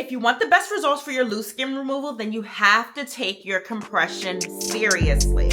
If you want the best results for your loose skin removal, then you have to take your compression seriously.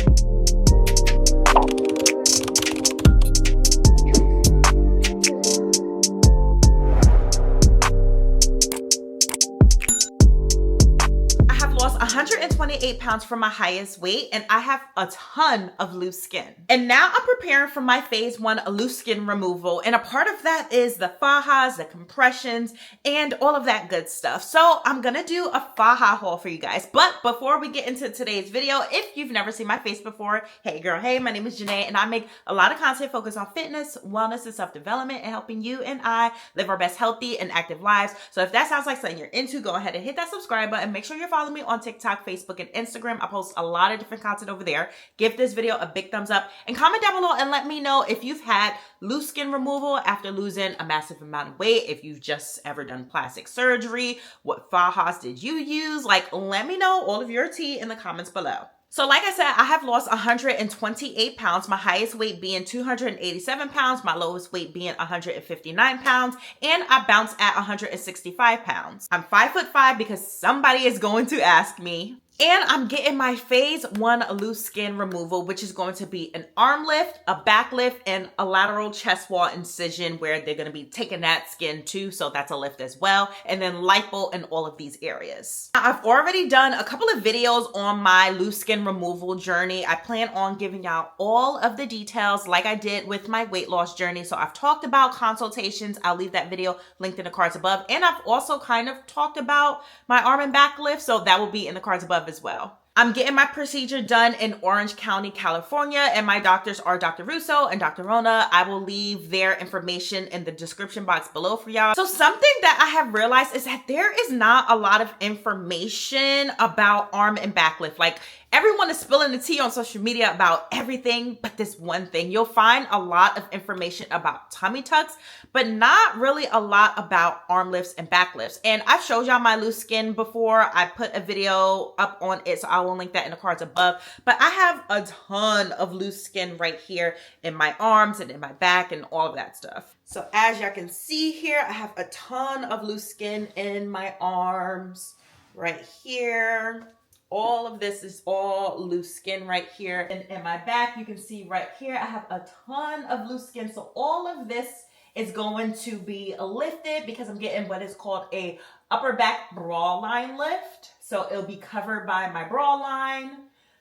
I have lost 128 pounds from my highest weight, and I have a ton of loose skin. And now I'm preparing for my phase 1 loose skin removal, and a part of that is the fajas, the compressions, and all of that good stuff. So I'm gonna do a faja haul for you guys. But before we get into today's video, if you've never seen my face before, hey girl, hey, my name is Janee, and I make a lot of content focused on fitness, wellness, and self-development, and helping you and I live our best healthy and active lives. So if that sounds like something you're into, go ahead and hit that subscribe button. Make sure you're following me on TikTok, Facebook, and Instagram. I post a lot of different content over there. Give this video a big thumbs up and comment down below and let me know if you've had loose skin removal after losing a massive amount of weight, if you've just ever done plastic surgery, what fajas did you use? Like, let me know all of your tea in the comments below. So like I said, I have lost 128 pounds, my highest weight being 287 pounds, my lowest weight being 159 pounds, and I bounce at 165 pounds. I'm 5'5" because somebody is going to ask me. And I'm getting my phase 1 loose skin removal, which is going to be an arm lift, a back lift, and a lateral chest wall incision where they're going to be taking that skin too. So that's a lift as well. And then lipo in all of these areas. Now, I've already done a couple of videos on my loose skin removal journey. I plan on giving out all of the details like I did with my weight loss journey. So I've talked about consultations. I'll leave that video linked in the cards above. And I've also kind of talked about my arm and back lift. So that will be in the cards above as well. I'm getting my procedure done in Orange County, California, and my doctors are Dr. Russo and Dr. Rona. I will leave their information in the description box below for y'all. So something that I have realized is that there is not a lot of information about arm and back lift. Like, everyone is spilling the tea on social media about everything but this one thing. You'll find a lot of information about tummy tucks, but not really a lot about arm lifts and back lifts. And I've showed y'all my loose skin before. I put a video up on it, so I will link that in the cards above. But I have a ton of loose skin right here in my arms and in my back and all of that stuff. So as y'all can see here, I have a ton of loose skin in my arms right here. All of this is all loose skin right here. And in my back, you can see right here, I have a ton of loose skin. So all of this is going to be lifted because I'm getting what is called a upper back bra line lift. So it'll be covered by my bra line.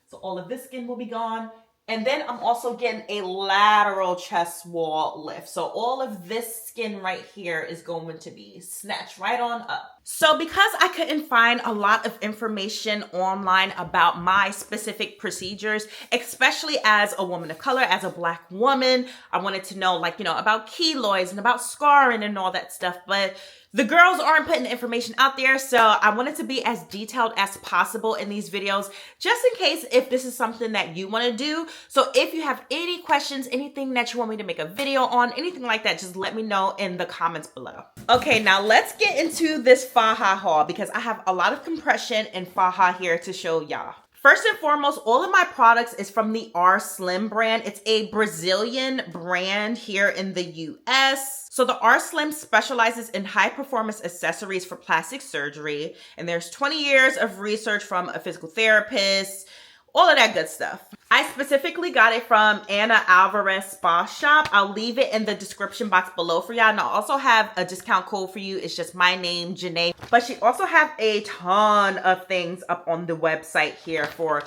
So all of this skin will be gone. And then I'm also getting a lateral chest wall lift. So all of this skin right here is going to be snatched right on up. So because I couldn't find a lot of information online about my specific procedures, especially as a woman of color, as a Black woman, I wanted to know, like, about keloids and about scarring and all that stuff. But the girls aren't putting the information out there, so I wanted to be as detailed as possible in these videos, just in case if this is something that you want to do. So if you have any questions, anything that you want me to make a video on, anything like that, just let me know in the comments below. Okay, now let's get into this faja haul because I have a lot of compression and faja here to show y'all. First and foremost, all of my products is from the R-Slim brand. It's a Brazilian brand here in the US. So the R-Slim specializes in high performance accessories for plastic surgery. And there's 20 years of research from a physical therapist, all of that good stuff. I specifically got it from Anna Alvarez Spa Shop. I'll leave it in the description box below for y'all. And I'll also have a discount code for you. It's just my name, Janee. But she also have a ton of things up on the website here for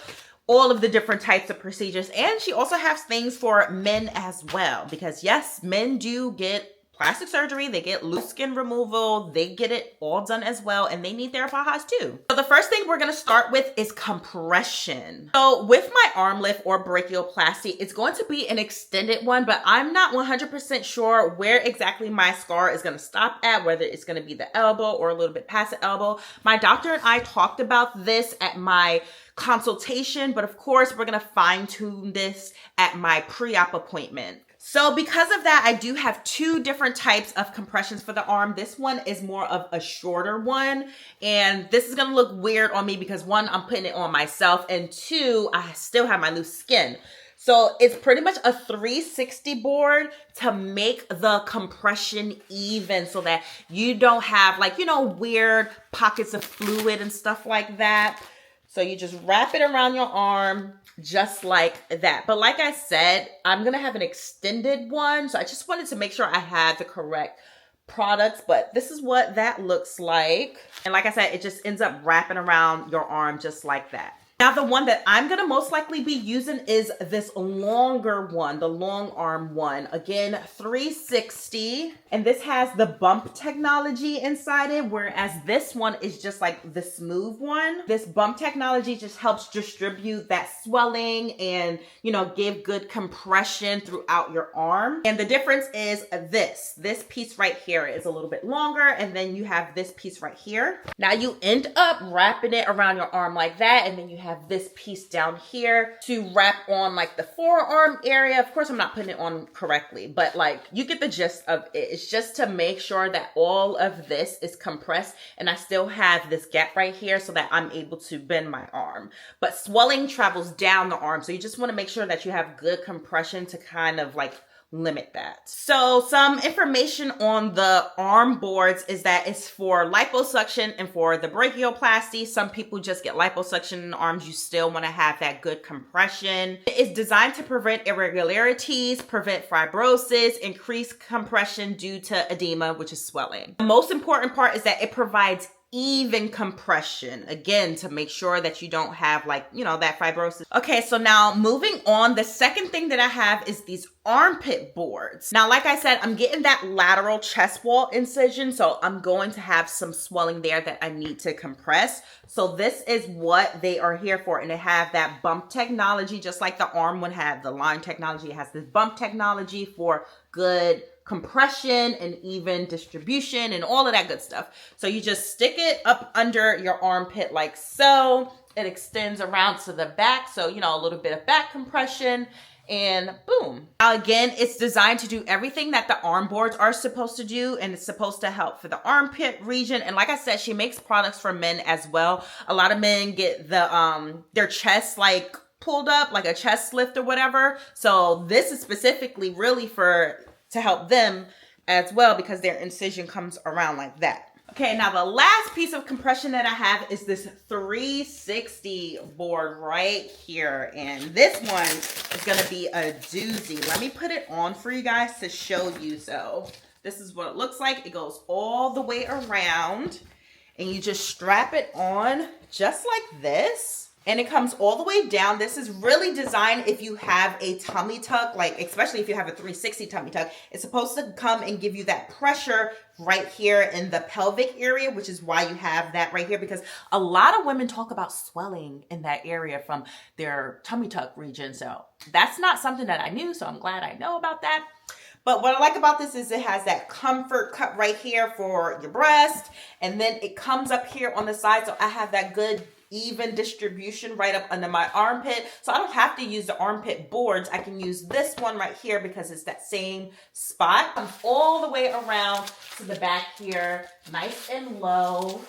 all of the different types of procedures. And she also has things for men as well. Because yes, men do get plastic surgery, they get loose skin removal, they get it all done as well, and they need their fajas too. So the first thing we're gonna start with is compression. So with my arm lift or brachioplasty, it's going to be an extended one, but I'm not 100% sure where exactly my scar is gonna stop at, whether it's gonna be the elbow or a little bit past the elbow. My doctor and I talked about this at my consultation, but of course we're gonna fine tune this at my pre-op appointment. So because of that, I do have two different types of compressions for the arm. This one is more of a shorter one. And this is going to look weird on me because one, I'm putting it on myself. And two, I still have my loose skin. So it's pretty much a 360 board to make the compression even so that you don't have like, weird pockets of fluid and stuff like that. So you just wrap it around your arm just like that. But like I said, I'm going to have an extended one. So I just wanted to make sure I had the correct products, but this is what that looks like. And like I said, it just ends up wrapping around your arm just like that. Now, the one that I'm going to most likely be using is this longer one, the long arm one. Again, 360. And this has the bump technology inside it, whereas this one is just like the smooth one. This bump technology just helps distribute that swelling and, give good compression throughout your arm. And the difference is this piece right here is a little bit longer, and then you have this piece right here. Now you end up wrapping it around your arm like that, and then you have this piece down here to wrap on like the forearm area. Of course, I'm not putting it on correctly, but like you get the gist of it. It's just to make sure that all of this is compressed and I still have this gap right here so that I'm able to bend my arm. But swelling travels down the arm, so you just want to make sure that you have good compression to kind of like limit that. So some information on the arm boards is that it's for liposuction and for the brachioplasty. Some people just get liposuction in the arms. You still want to have that good compression. It's designed to prevent irregularities, prevent fibrosis, increase compression due to edema, which is swelling. The most important part is that it provides even compression, again, to make sure that you don't have like, that fibrosis. Okay, so now moving on, the second thing that I have is these armpit boards. Now, like I said, I'm getting that lateral chest wall incision, so I'm going to have some swelling there that I need to compress. So this is what they are here for, and they have that bump technology, just like the arm one had the line technology. It has this bump technology for good compression and even distribution and all of that good stuff. So you just stick it up under your armpit like so. It extends around to the back. So, a little bit of back compression and boom. Now again, it's designed to do everything that the arm boards are supposed to do, and it's supposed to help for the armpit region. And like I said, she makes products for men as well. A lot of men get the their chest like pulled up, like a chest lift or whatever. So this is specifically really to help them as well, because their incision comes around like that. Okay, now the last piece of compression that I have is this 360 board right here. And this one is going to be a doozy. Let me put it on for you guys to show you. So this is what it looks like. It goes all the way around and you just strap it on just like this. And it comes all the way down. This is really designed if you have a tummy tuck, like especially if you have a 360 tummy tuck. It's supposed to come and give you that pressure right here in the pelvic area, which is why you have that right here, because a lot of women talk about swelling in that area from their tummy tuck region. So that's not something that I knew, so I'm glad I know about that. But what I like about this is it has that comfort cut right here for your breast, and then it comes up here on the side, so I have that good even distribution right up under my armpit. So I don't have to use the armpit boards. I can use this one right here because it's that same spot. Comes all the way around to the back here, nice and low.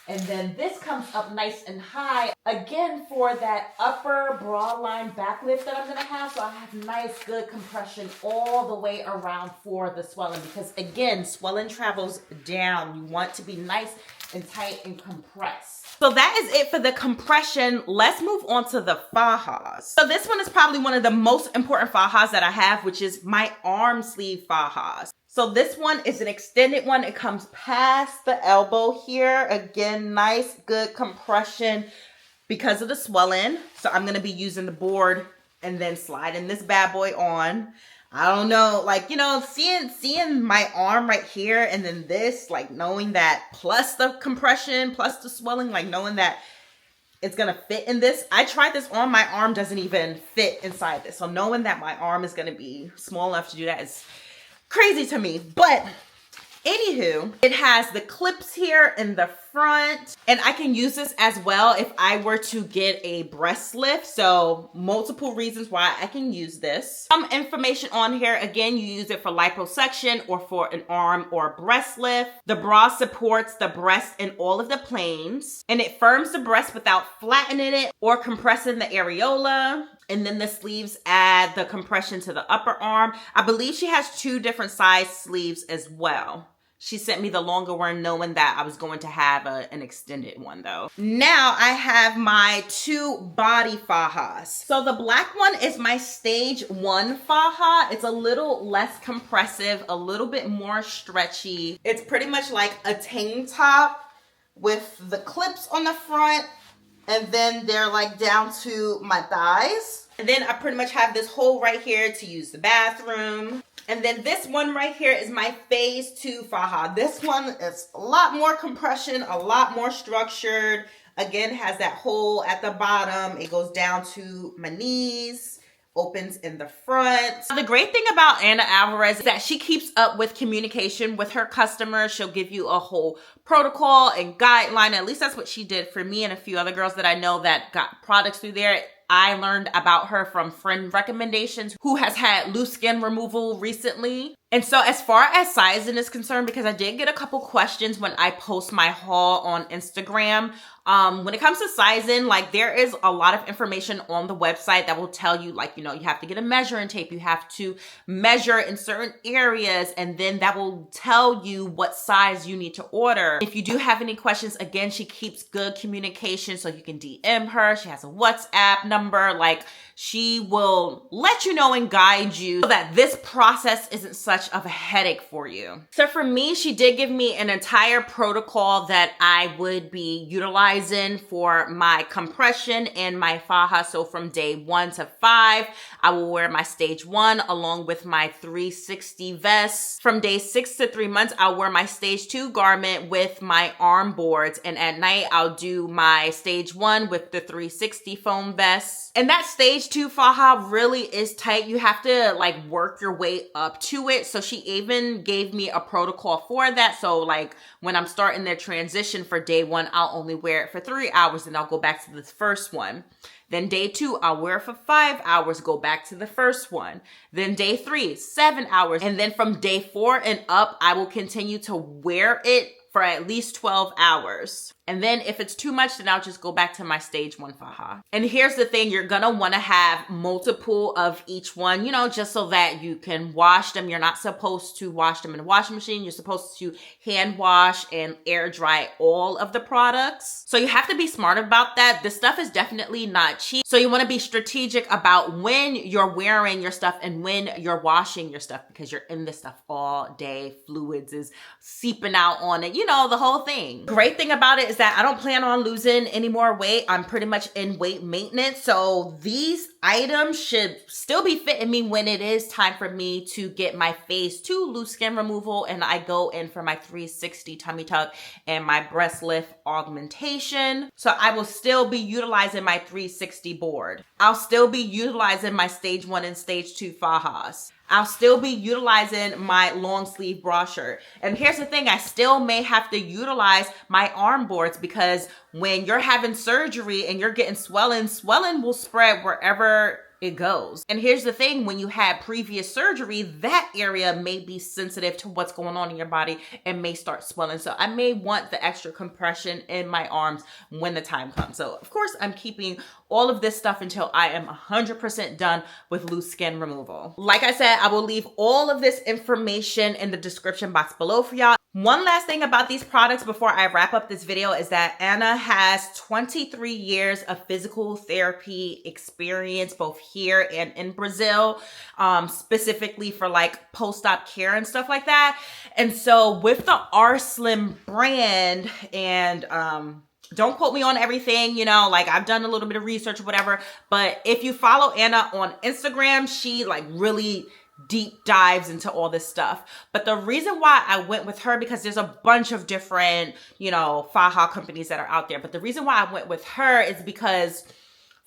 And then this comes up nice and high, again, for that upper bra line back lift that I'm going to have. So I have nice, good compression all the way around for the swelling, because again, swelling travels down. You want to be nice and tight and compressed. So that is it for the compression. Let's move on to the fajas. So this one is probably one of the most important fajas that I have, which is my arm sleeve fajas. So this one is an extended one. It comes past the elbow here. Again, nice, good compression because of the swelling. So I'm going to be using the board and then sliding this bad boy on. I don't know, like, seeing my arm right here and then this, like knowing that plus the compression, plus the swelling, like knowing that it's going to fit in this. I tried this on, my arm doesn't even fit inside this. So knowing that my arm is going to be small enough to do that is crazy to me. But anywho, it has the clips here in the front, and I can use this as well if I were to get a breast lift. So multiple reasons why I can use this. Some information on here. Again, you use it for liposuction or for an arm or breast lift. The bra supports the breast in all of the planes, and it firms the breast without flattening it or compressing the areola. And then the sleeves add the compression to the upper arm. I believe she has 2 different size sleeves as well. She sent me the longer one knowing that I was going to have an extended one though. Now I have my 2 body fajas. So the black one is my stage 1 faja. It's a little less compressive, a little bit more stretchy. It's pretty much like a tank top with the clips on the front, and then they're like down to my thighs. And then I pretty much have this hole right here to use the bathroom. And then this one right here is my phase 2 faja. This one is a lot more compression, a lot more structured. Again, has that hole at the bottom. It goes down to my knees, opens in the front. The great thing about Ana Alvarez is that she keeps up with communication with her customers. She'll give you a whole protocol and guideline. At least that's what she did for me and a few other girls that I know that got products through there. I learned about her from friend recommendations who has had loose skin removal recently. And so as far as sizing is concerned, because I did get a couple questions when I post my haul on Instagram, when it comes to sizing, like there is a lot of information on the website that will tell you, like, you know, you have to get a measuring tape, you have to measure in certain areas, and then that will tell you what size you need to order. If you do have any questions, again, she keeps good communication, so you can DM her. She has a WhatsApp number. Like, she will let you know and guide you so that this process isn't such of a headache for you. So for me, she did give me an entire protocol that I would be utilizing for my compression and my faja. So from day 1 to 5, I will wear my stage 1 along with my 360 vest. From day 6 to 3 months, I'll wear my stage 2 garment with my arm boards. And at night, I'll do my stage 1 with the 360 foam vest. And that stage 2 faja really is tight. You have to like work your way up to it. So she even gave me a protocol for that. So like when I'm starting the transition for day 1, I'll only wear it for 3 hours and I'll go back to the first one. Then day 2, I'll wear it for 5 hours, go back to the first one. Then day 3, 7 hours. And then from day 4 and up, I will continue to wear it for at least 12 hours. And then if it's too much, then I'll just go back to my stage 1 faja. And here's the thing, you're gonna wanna have multiple of each one, you know, just so that you can wash them. You're not supposed to wash them in a washing machine. You're supposed to hand wash and air dry all of the products. So you have to be smart about that. This stuff is definitely not cheap. So you wanna be strategic about when you're wearing your stuff and when you're washing your stuff, because you're in this stuff all day. Fluids is seeping out on it, you know, the whole thing. Great thing about it is that I don't plan on losing any more weight. I'm pretty much in weight maintenance. So these items should still be fitting me when it is time for me to get my phase 2 loose skin removal. And I go in for my 360 tummy tuck and my breast lift augmentation. So I will still be utilizing my 360 board. I'll still be utilizing my stage 1 and stage 2 fajas. I'll still be utilizing my long sleeve bra shirt. And here's the thing, I still may have to utilize my arm boards, because when you're having surgery and you're getting swelling will spread wherever it goes. And here's the thing, when you had previous surgery, that area may be sensitive to what's going on in your body and may start swelling. So I may want the extra compression in my arms when the time comes. So of course, I'm keeping all of this stuff until I am 100% done with loose skin removal. Like I said, I will leave all of this information in the description box below for y'all. One last thing about these products before I wrap up this video is that Ana has 23 years of physical therapy experience, both here and in Brazil, specifically for like post-op care and stuff like that. And so with the R-Slim brand, and don't quote me on everything, you know, like I've done a little bit of research or whatever, but if you follow Ana on Instagram, she like really deep dives into all this stuff. But the reason why I went with her, because there's a bunch of different, you know, faja companies that are out there. But the reason why I went with her is because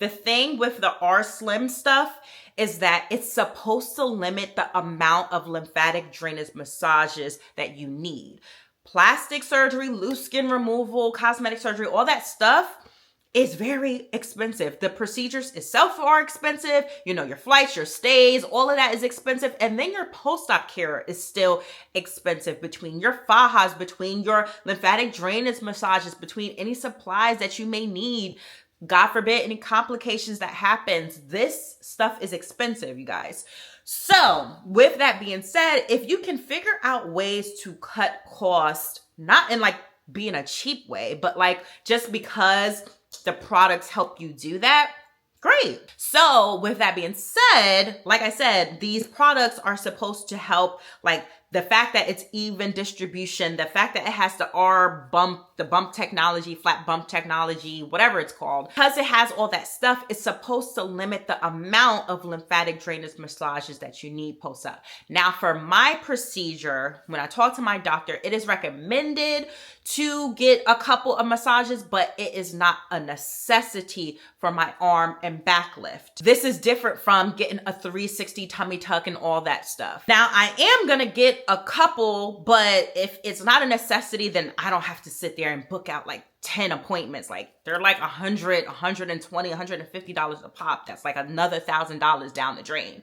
the thing with the R-Slim stuff is that it's supposed to limit the amount of lymphatic drainage massages that you need. Plastic surgery, loose skin removal, cosmetic surgery, all that stuff is very expensive. The procedures itself are expensive. You know, your flights, your stays, all of that is expensive. And then your post-op care is still expensive, between your fajas, between your lymphatic drainage massages, between any supplies that you may need God forbid any complications that happens, this stuff is expensive, you guys. So with that being said, if you can figure out ways to cut costs, not in like being a cheap way, but like just because the products help you do that, great. So with that being said, like I said, these products are supposed to help, like the fact that it's even distribution, the fact that it has the bump technology, flat bump technology, whatever it's called, because it has all that stuff, it's supposed to limit the amount of lymphatic drainage massages that you need post-op. Now for my procedure, when I talk to my doctor, it is recommended to get a couple of massages, but it is not a necessity for my arm and back lift. This is different from getting a 360 tummy tuck and all that stuff. Now I am gonna get a couple, but if it's not a necessity, then I don't have to sit there and book out like 10 appointments. Like they're like $100, $120, $150 a pop. That's like another $1,000 down the drain.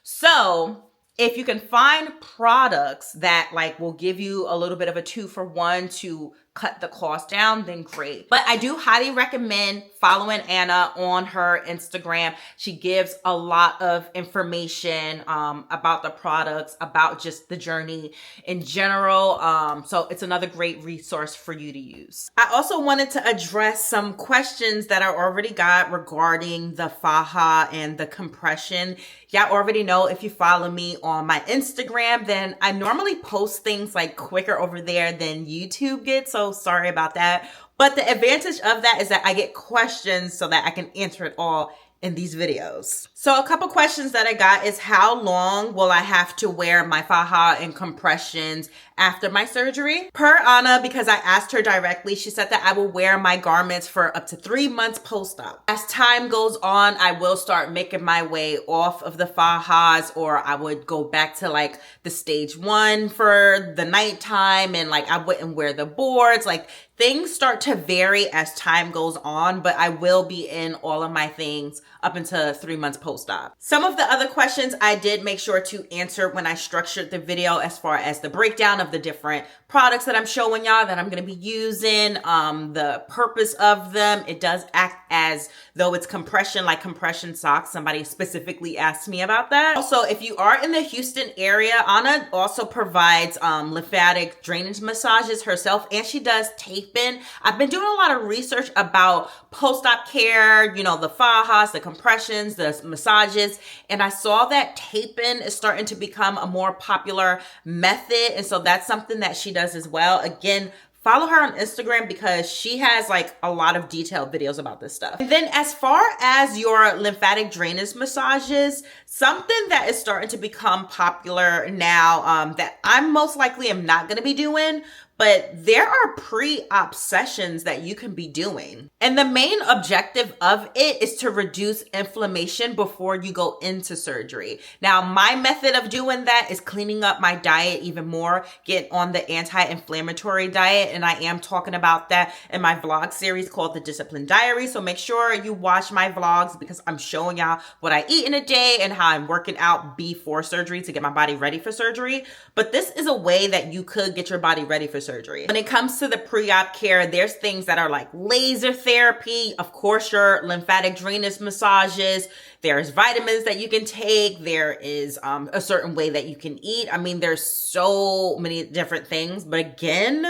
So if you can find products that like will give you a little bit of a 2-for-1 to cut the cost down, then great. But I do highly recommend following Anna on her Instagram. She gives a lot of information about the products, about just the journey in general. So it's another great resource for you to use. I also wanted to address some questions that I already got regarding the Faja and the compression. Y'all already know, if you follow me on my Instagram, then I normally post things like quicker over there than YouTube gets. So sorry about that. But the advantage of that is that I get questions so that I can answer it all in these videos. So a couple questions that I got is, how long will I have to wear my Faja and compressions after my surgery? Per Anna, because I asked her directly, she said that I will wear my garments for up to 3 months post-op. As time goes on, I will start making my way off of the Fajas, or I would go back to like the stage 1 for the nighttime, and like I wouldn't wear the boards. Like things start to vary as time goes on, but I will be in all of my things up until 3 months post-op. Some of the other questions I did make sure to answer when I structured the video, as far as the breakdown of the different products that I'm showing y'all that I'm going to be using, the purpose of them. It does act as though it's compression, like compression socks. Somebody specifically asked me about that. Also, if you are in the Houston area, Anna also provides lymphatic drainage massages herself, and she does taping. I've been doing a lot of research about post-op care, you know, the Fajas, the compressions, the massages, and I saw that taping is starting to become a more popular method, and so that's something that she does as well. Again, follow her on Instagram because she has like a lot of detailed videos about this stuff. And then as far as your lymphatic drainage massages, something that is starting to become popular now, that I'm most likely am not going to be doing, but there are pre-op sessions that you can be doing. And the main objective of it is to reduce inflammation before you go into surgery. Now, my method of doing that is cleaning up my diet even more, get on the anti-inflammatory diet. And I am talking about that in my vlog series called The Discipline Diary. So make sure you watch my vlogs, because I'm showing y'all what I eat in a day and how I'm working out before surgery to get my body ready for surgery. But this is a way that you could get your body ready for surgery. When it comes to the pre-op care, there's things that are like laser therapy, of course, your lymphatic drainage massages, there's vitamins that you can take, there is a certain way that you can eat. I mean, there's so many different things, but again,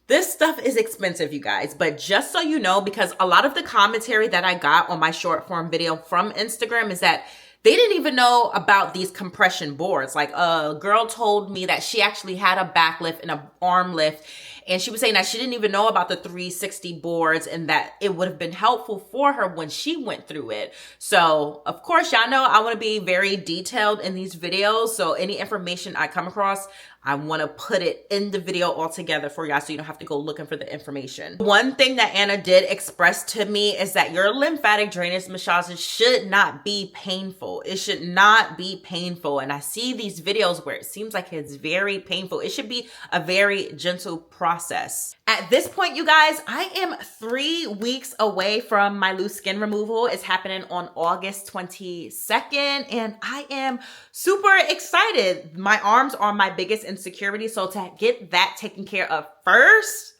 this stuff is expensive, you guys. But just so you know, because a lot of the commentary that I got on my short form video from Instagram is that they didn't even know about these compression boards. Like a girl told me that she actually had a back lift and an arm lift, and she was saying that she didn't even know about the 360 boards and that it would have been helpful for her when she went through it. So of course, y'all know I want to be very detailed in these videos. So any information I come across, I want to put it in the video all together for y'all, so you don't have to go looking for the information. One thing that Anna did express to me is that your lymphatic drainage massages should not be painful. It should not be painful. And I see these videos where it seems like it's very painful. It should be a very gentle process. At this point, you guys, I am 3 weeks away from my loose skin removal. It's happening on August 22nd, and I am super excited. My arms are my biggest insecurity, so to get that taken care of first,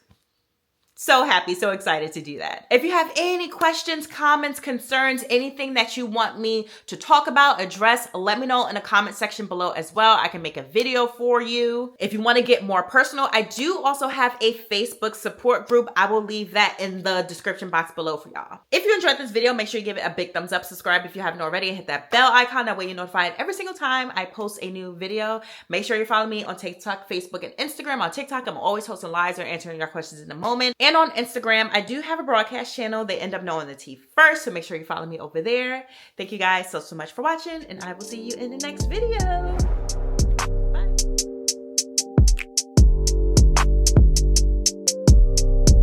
So happy, so excited to do that. If you have any questions, comments, concerns, anything that you want me to talk about, address, let me know in the comment section below as well. I can make a video for you. If you want to get more personal, I do also have a Facebook support group. I will leave that in the description box below for y'all. If you enjoyed this video, make sure you give it a big thumbs up, subscribe if you haven't already, and hit that bell icon. That way you're notified every single time I post a new video. Make sure you follow me on TikTok, Facebook, and Instagram. On TikTok, I'm always hosting lives or answering your questions in the moment. And on Instagram, I do have a broadcast channel. They end up knowing the tea first, so make sure you follow me over there. Thank you guys so much for watching, and I will see you in the next video.